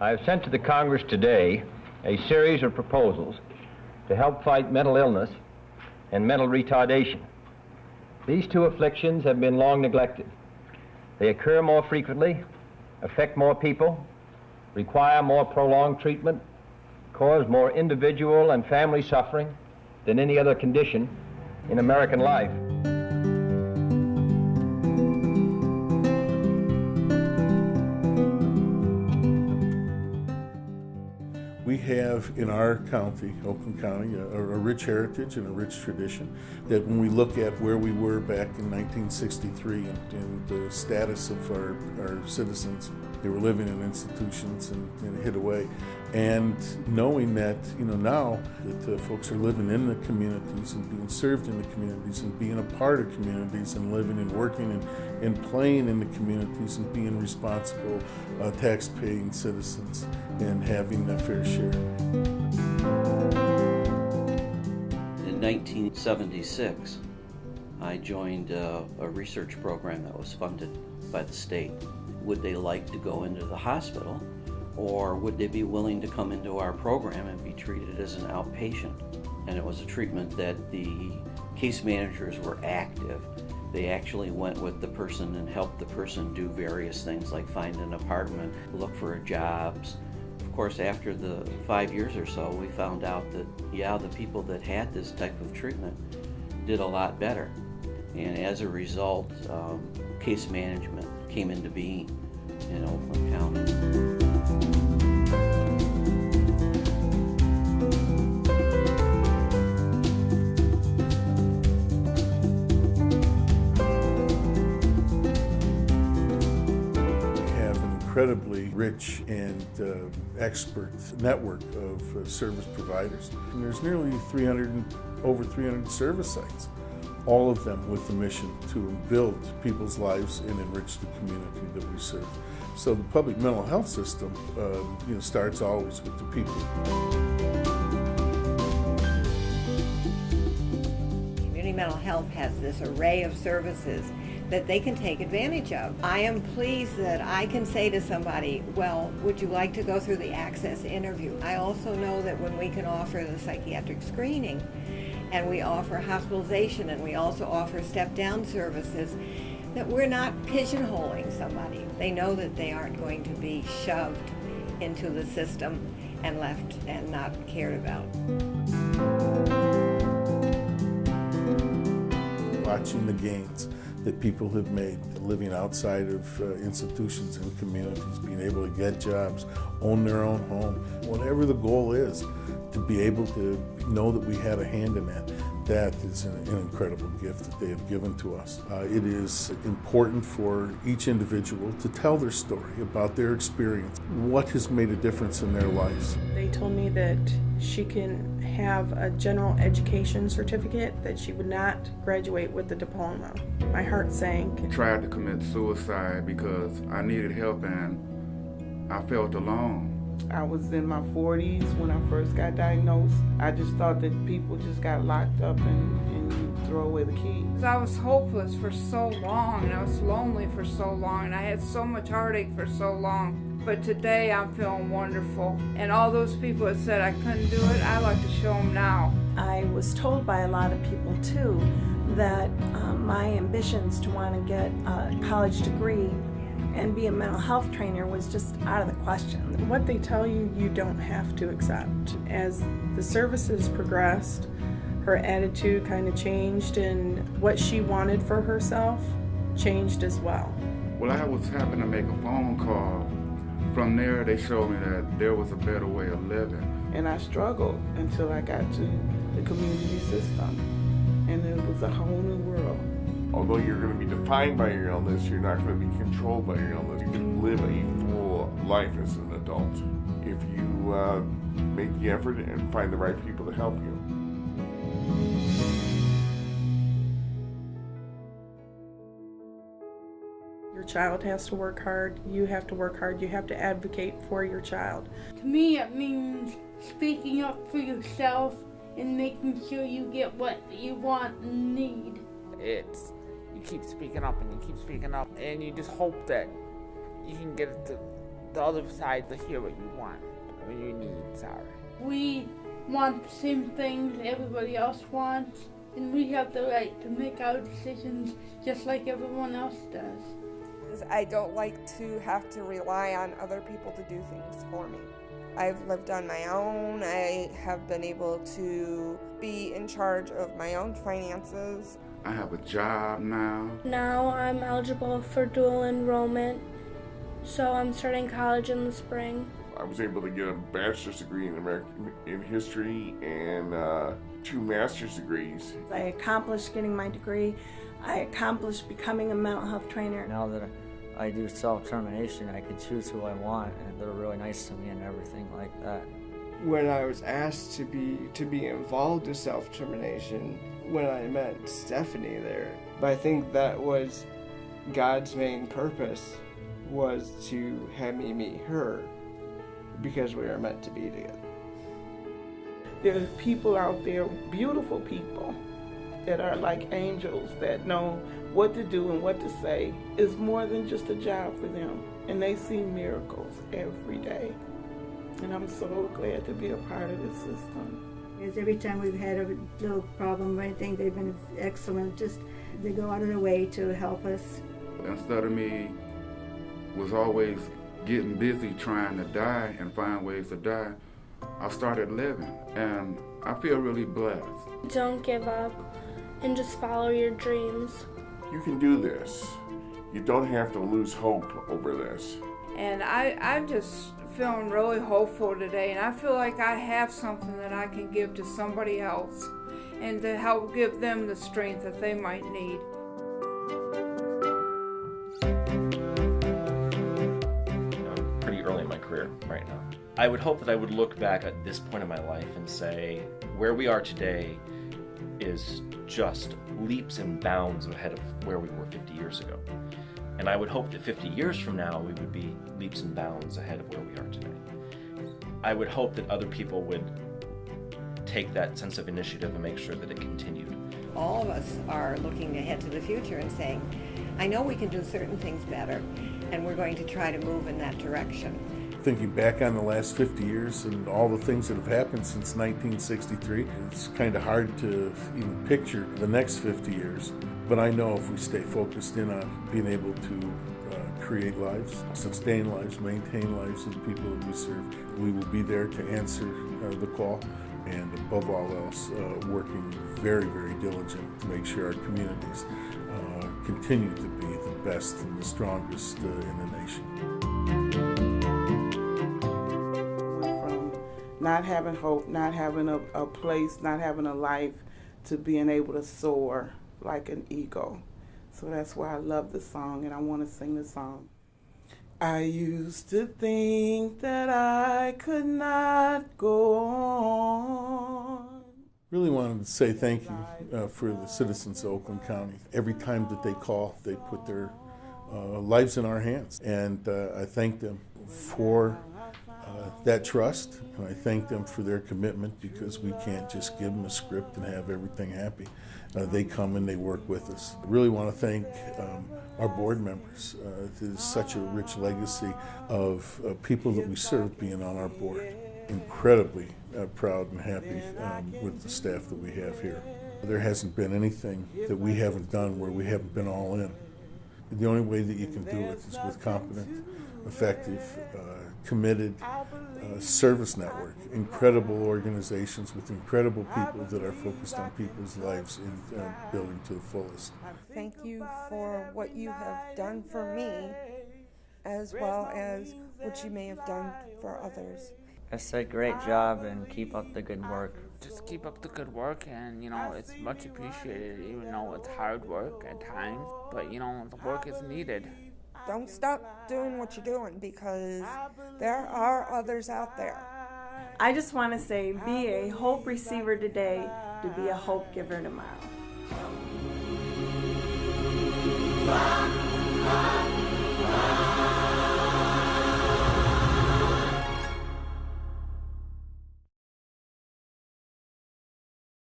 I have sent to the Congress today a series of proposals to help fight mental illness and mental retardation. These two afflictions have been long neglected. They occur more frequently, affect more people, require more prolonged treatment, cause more individual and family suffering than any other condition in American life. We have in our county, Oakland County, a rich heritage and a rich tradition that when we look at where we were back in 1963 and the status of our citizens, they were living in institutions and hid away. And knowing that, now that folks are living in the communities and being served in the communities and being a part of communities and living and working and playing in the communities and being responsible tax-paying citizens and having a fair share. In 1976, I joined a research program that was funded by the state. Would they like to go into the hospital, or would they be willing to come into our program and be treated as an outpatient? And it was a treatment that the case managers were active. They actually went with the person and helped the person do various things like find an apartment, look for jobs. Of course, after the 5 years or so, we found out that, the people that had this type of treatment did a lot better. And as a result, case management came into being in Oakland County. Incredibly rich and expert network of service providers. And there's nearly over 300 service sites, all of them with the mission to build people's lives and enrich the community that we serve. So the public mental health system starts always with the people. Community mental health has this array of services that they can take advantage of. I am pleased that I can say to somebody, well, would you like to go through the access interview? I also know that when we can offer the psychiatric screening and we offer hospitalization and we also offer step-down services, that we're not pigeonholing somebody. They know that they aren't going to be shoved into the system and left and not cared about. Watching the gains that people have made living outside of institutions and communities, being able to get jobs, own their own home, whatever the goal is, to be able to know that we had a hand in that. That is an incredible gift that they have given to us. It is important for each individual to tell their story about their experience, what has made a difference in their lives. They told me that she can have a general education certificate, that she would not graduate with a diploma. My heart sank. I tried to commit suicide because I needed help and I felt alone. I was in my 40s when I first got diagnosed. I just thought that people just got locked up and you throw away the keys. I was hopeless for so long, and I was lonely for so long, and I had so much heartache for so long. But today I'm feeling wonderful. And all those people that said I couldn't do it, I like to show them now. I was told by a lot of people too that my ambitions to want to get a college degree and be a mental health trainer was just out of the question. What they tell you, you don't have to accept. As the services progressed, her attitude kind of changed, and what she wanted for herself changed as well. Well, I was happened to make a phone call. From there, they showed me that there was a better way of living. And I struggled until I got to the community system, and it was a whole new world. Although you're going to be defined by your illness, you're not going to be controlled by your illness. You can live a full life as an adult if you make the effort and find the right people to help you. Your child has to work hard, you have to work hard, you have to advocate for your child. To me, it means speaking up for yourself and making sure you get what you want and need. It's you keep speaking up and you keep speaking up, and you just hope that you can get it to the other side to hear what you want or your needs are. We want the same things everybody else wants, and we have the right to make our decisions just like everyone else does. I don't like to have to rely on other people to do things for me. I've lived on my own. I have been able to be in charge of my own finances. I have a job now. Now I'm eligible for dual enrollment, so I'm starting college in the spring. I was able to get a bachelor's degree in history and 2 master's degrees. I accomplished getting my degree. I accomplished becoming a mental health trainer. Now that I do self-determination, I can choose who I want, and they're really nice to me and everything like that. When I was asked to be involved in self-determination, when I met Stephanie there, but I think that was God's main purpose, was to have me meet her, because we were meant to be together. There's people out there, beautiful people, that are like angels that know what to do and what to say. It's more than just a job for them, and they see miracles every day. And I'm so glad to be a part of this system. Because every time we've had a little problem or anything, they've been excellent. Just they go out of their way to help us. Instead of me was always getting busy trying to die and find ways to die, I started living, and I feel really blessed. Don't give up and just follow your dreams. You can do this. You don't have to lose hope over this. And I'm just feeling really hopeful today, and I feel like I have something that I can give to somebody else and to help give them the strength that they might need. I'm pretty early in my career right now. I would hope that I would look back at this point in my life and say, where we are today is just leaps and bounds ahead of where we were 50 years ago. And I would hope that 50 years from now, we would be leaps and bounds ahead of where we are today. I would hope that other people would take that sense of initiative and make sure that it continued. All of us are looking ahead to the future and saying, I know we can do certain things better, and we're going to try to move in that direction. Thinking back on the last 50 years and all the things that have happened since 1963, it's kind of hard to even picture the next 50 years. But I know if we stay focused in on being able to create lives, sustain lives, maintain lives of the people that we serve, we will be there to answer the call, and above all else, working very, very diligent to make sure our communities continue to be the best and the strongest in the nation. Not having hope, not having a place, not having a life, to being able to soar like an eagle. So that's why I love the song, and I want to sing the song. I used to think that I could not go on. Really wanted to say thank you for the citizens of Oakland County. Every time that they call, they put their lives in our hands, and I thank them for that trust, and I thank them for their commitment, because we can't just give them a script and have everything happy. They come and they work with us. I really want to thank our board members. There's such a rich legacy of people that we serve being on our board. Incredibly proud and happy with the staff that we have here. There hasn't been anything that we haven't done where we haven't been all in. The only way that you can do it is with competent, effective, committed service network, incredible organizations with incredible people that are focused on people's lives and building to the fullest. Thank you for what you have done for me, as well as what you may have done for others. I said great job and keep up the good work. Just keep up the good work, and it's much appreciated, even though it's hard work at times, but the work is needed. Don't stop doing what you're doing, because there are others out there. I just want to say, be a hope receiver today to be a hope giver tomorrow.